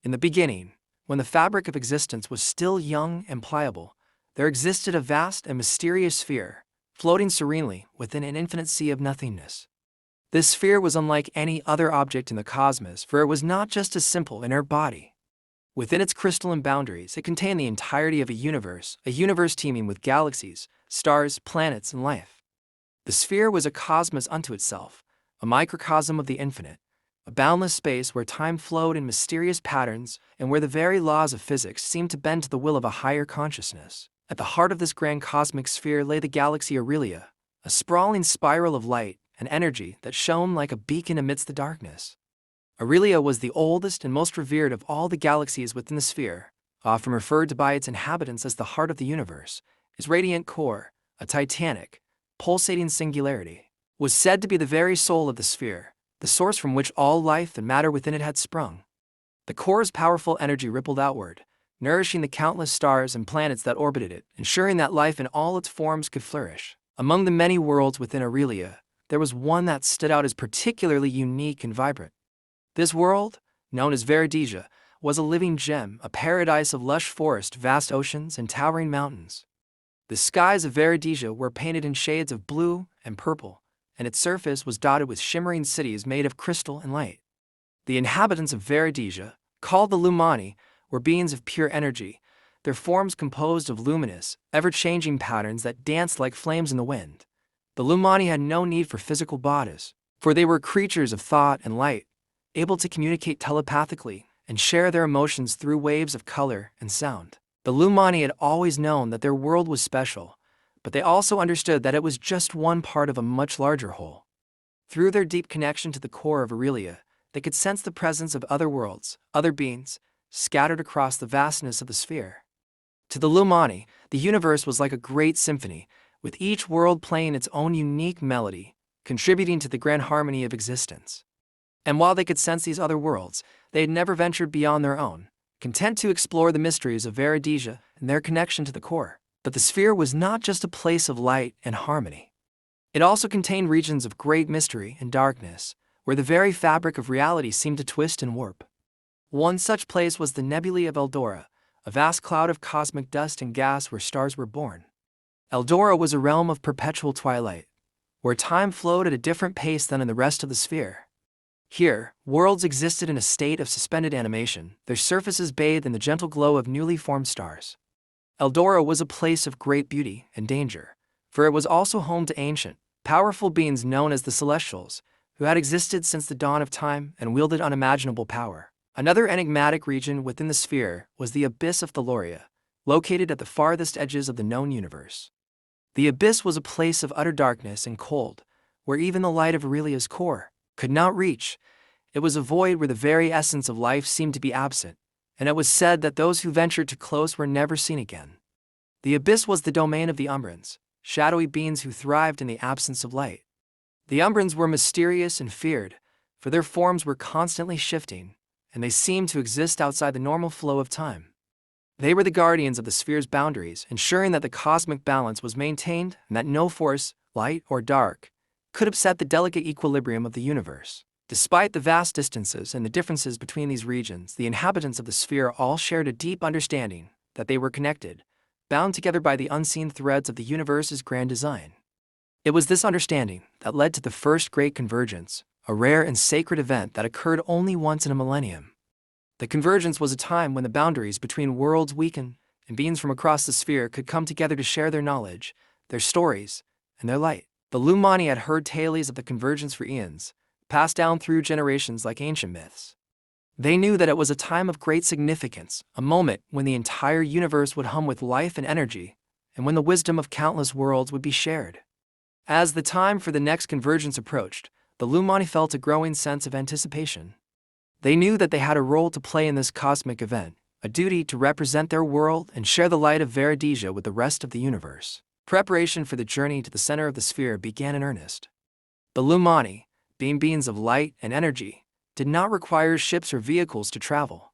In the beginning, when the fabric of existence was still young and pliable, there existed a vast and mysterious sphere, floating serenely within an infinite sea of nothingness. This sphere was unlike any other object in the cosmos, for it was not just a simple inert body. Within its crystalline boundaries, it contained the entirety of a universe teeming with galaxies, stars, planets, and life. The sphere was a cosmos unto itself, a microcosm of the infinite, a boundless space where time flowed in mysterious patterns and where the very laws of physics seemed to bend to the will of a higher consciousness. At the heart of this grand cosmic sphere lay the galaxy Aurelia, a sprawling spiral of light and energy that shone like a beacon amidst the darkness. Aurelia was the oldest and most revered of all the galaxies within the sphere, often referred to by its inhabitants as the heart of the universe. Its radiant core, a titanic, pulsating singularity, was said to be the very soul of the sphere, the source from which all life and matter within it had sprung. The core's powerful energy rippled outward, nourishing the countless stars and planets that orbited it, ensuring that life in all its forms could flourish. Among the many worlds within Aurelia, there was one that stood out as particularly unique and vibrant. This world, known as Veridisia, was a living gem, a paradise of lush forest, vast oceans, and towering mountains. The skies of Veridisia were painted in shades of blue and purple, and its surface was dotted with shimmering cities made of crystal and light. The inhabitants of Veridisia, called the Lumani, were beings of pure energy, their forms composed of luminous, ever-changing patterns that danced like flames in the wind. The Lumani had no need for physical bodies, for they were creatures of thought and light, able to communicate telepathically and share their emotions through waves of color and sound. The Lumani had always known that their world was special, but they also understood that it was just one part of a much larger whole. Through their deep connection to the core of Aurelia, they could sense the presence of other worlds, other beings, scattered across the vastness of the sphere. To the Lumani, the universe was like a great symphony, with each world playing its own unique melody, contributing to the grand harmony of existence. And while they could sense these other worlds, they had never ventured beyond their own, content to explore the mysteries of Veridisia and their connection to the core. But the sphere was not just a place of light and harmony. It also contained regions of great mystery and darkness, where the very fabric of reality seemed to twist and warp. One such place was the nebulae of Eldora, a vast cloud of cosmic dust and gas where stars were born. Eldora was a realm of perpetual twilight, where time flowed at a different pace than in the rest of the sphere. Here, worlds existed in a state of suspended animation, their surfaces bathed in the gentle glow of newly formed stars. Eldora was a place of great beauty and danger, for it was also home to ancient, powerful beings known as the Celestials, who had existed since the dawn of time and wielded unimaginable power. Another enigmatic region within the sphere was the Abyss of Thaloria, located at the farthest edges of the known universe. The Abyss was a place of utter darkness and cold, where even the light of Aurelia's core could not reach. It was a void where the very essence of life seemed to be absent, and it was said that those who ventured too close were never seen again. The Abyss was the domain of the Umbrans, shadowy beings who thrived in the absence of light. The Umbrans were mysterious and feared, for their forms were constantly shifting, and they seemed to exist outside the normal flow of time. They were the guardians of the sphere's boundaries, ensuring that the cosmic balance was maintained and that no force, light or dark, could upset the delicate equilibrium of the universe. Despite the vast distances and the differences between these regions, the inhabitants of the sphere all shared a deep understanding that they were connected, bound together by the unseen threads of the universe's grand design. It was this understanding that led to the first Great Convergence, a rare and sacred event that occurred only once in a millennium. The convergence was a time when the boundaries between worlds weakened and beings from across the sphere could come together to share their knowledge, their stories, and their light. The Lumani had heard tales of the convergence for eons, passed down through generations like ancient myths. They knew that it was a time of great significance, a moment when the entire universe would hum with life and energy, and when the wisdom of countless worlds would be shared. As the time for the next convergence approached, the Lumani felt a growing sense of anticipation. They knew that they had a role to play in this cosmic event, a duty to represent their world and share the light of Veridisia with the rest of the universe. Preparation for the journey to the center of the sphere began in earnest. The Lumani, being beings of light and energy, did not require ships or vehicles to travel.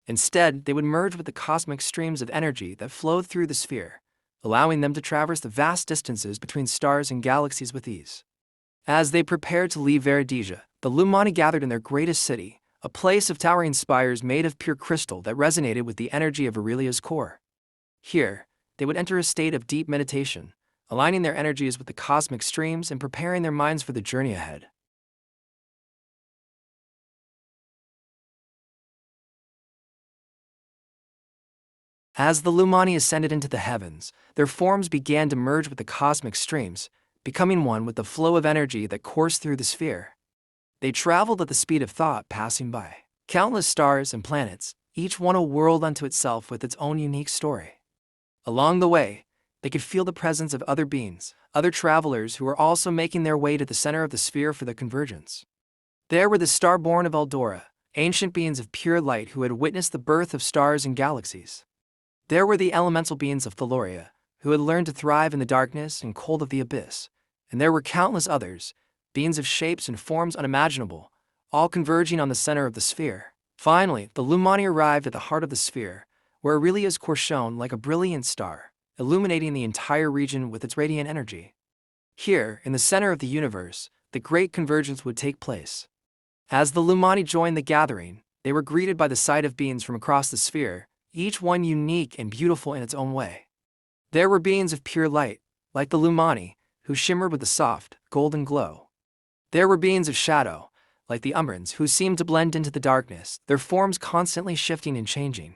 Instead, they would merge with the cosmic streams of energy that flowed through the sphere, allowing them to traverse the vast distances between stars and galaxies with ease. As they prepared to leave Veridisia, the Lumani gathered in their greatest city, a place of towering spires made of pure crystal that resonated with the energy of Aurelia's core. Here, they would enter a state of deep meditation, aligning their energies with the cosmic streams and preparing their minds for the journey ahead. As the Lumani ascended into the heavens, their forms began to merge with the cosmic streams, becoming one with the flow of energy that coursed through the sphere. They traveled at the speed of thought, passing by countless stars and planets, each one a world unto itself with its own unique story. Along the way, they could feel the presence of other beings, other travelers who were also making their way to the center of the sphere for their convergence. There were the star-born of Eldora, ancient beings of pure light who had witnessed the birth of stars and galaxies. There were the elemental beings of Thaloria, who had learned to thrive in the darkness and cold of the abyss. And there were countless others, beings of shapes and forms unimaginable, all converging on the center of the sphere. Finally, the Lumani arrived at the heart of the sphere, where Aurelia's core shone like a brilliant star, illuminating the entire region with its radiant energy. Here, in the center of the universe, the great convergence would take place. As the Lumani joined the gathering, they were greeted by the sight of beings from across the sphere, each one unique and beautiful in its own way. There were beings of pure light, like the Lumani, who shimmered with a soft, golden glow. There were beings of shadow, like the Umbrans, who seemed to blend into the darkness, their forms constantly shifting and changing.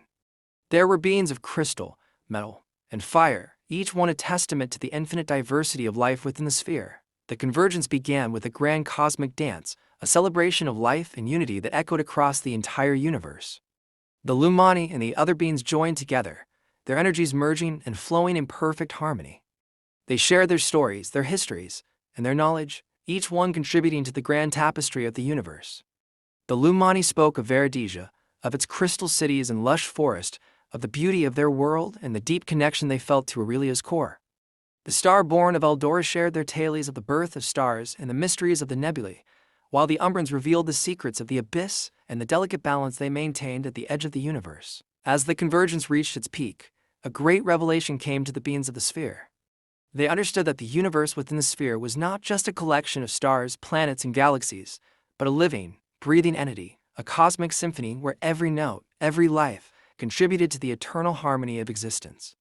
There were beings of crystal, metal, and fire, each one a testament to the infinite diversity of life within the sphere. The convergence began with a grand cosmic dance, a celebration of life and unity that echoed across the entire universe. The Lumani and the other beings joined together, their energies merging and flowing in perfect harmony. They shared their stories, their histories, and their knowledge, each one contributing to the grand tapestry of the universe. The Lumani spoke of Veridija, of its crystal cities and lush forest, of the beauty of their world and the deep connection they felt to Aurelia's core. The star-born of Eldora shared their tales of the birth of stars and the mysteries of the nebulae, while the Umbrans revealed the secrets of the abyss and the delicate balance they maintained at the edge of the universe. As the convergence reached its peak, a great revelation came to the beings of the sphere. They understood that the universe within the sphere was not just a collection of stars, planets, and galaxies, but a living, breathing entity, a cosmic symphony where every note, every life, contributed to the eternal harmony of existence.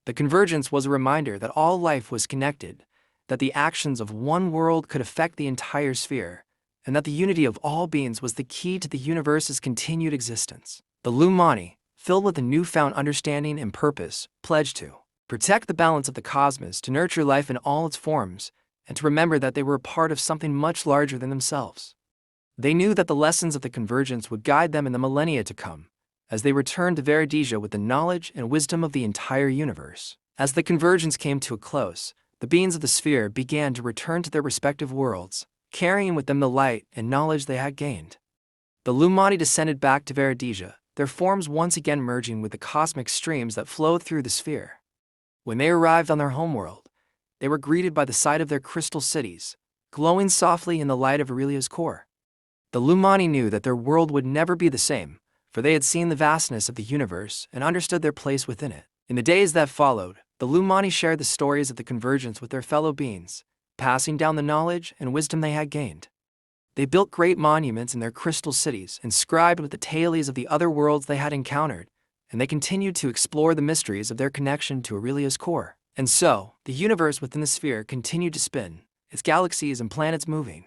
The convergence was a reminder that all life was connected, that the actions of one world could affect the entire sphere, and that the unity of all beings was the key to the universe's continued existence. The Lumani, filled with a newfound understanding and purpose, pledged to protect the balance of the cosmos, to nurture life in all its forms, and to remember that they were a part of something much larger than themselves. They knew that the lessons of the convergence would guide them in the millennia to come, as they returned to Veridija with the knowledge and wisdom of the entire universe. As the convergence came to a close, the beings of the sphere began to return to their respective worlds, carrying with them the light and knowledge they had gained. The Lumani descended back to Veridija, their forms once again merging with the cosmic streams that flowed through the sphere. When they arrived on their homeworld, they were greeted by the sight of their crystal cities, glowing softly in the light of Aurelia's core. The Lumani knew that their world would never be the same, for they had seen the vastness of the universe and understood their place within it. In the days that followed, the Lumani shared the stories of the convergence with their fellow beings, passing down the knowledge and wisdom they had gained. They built great monuments in their crystal cities, inscribed with the tales of the other worlds they had encountered, and they continued to explore the mysteries of their connection to Aurelia's core. And so, the universe within the sphere continued to spin, its galaxies and planets moving,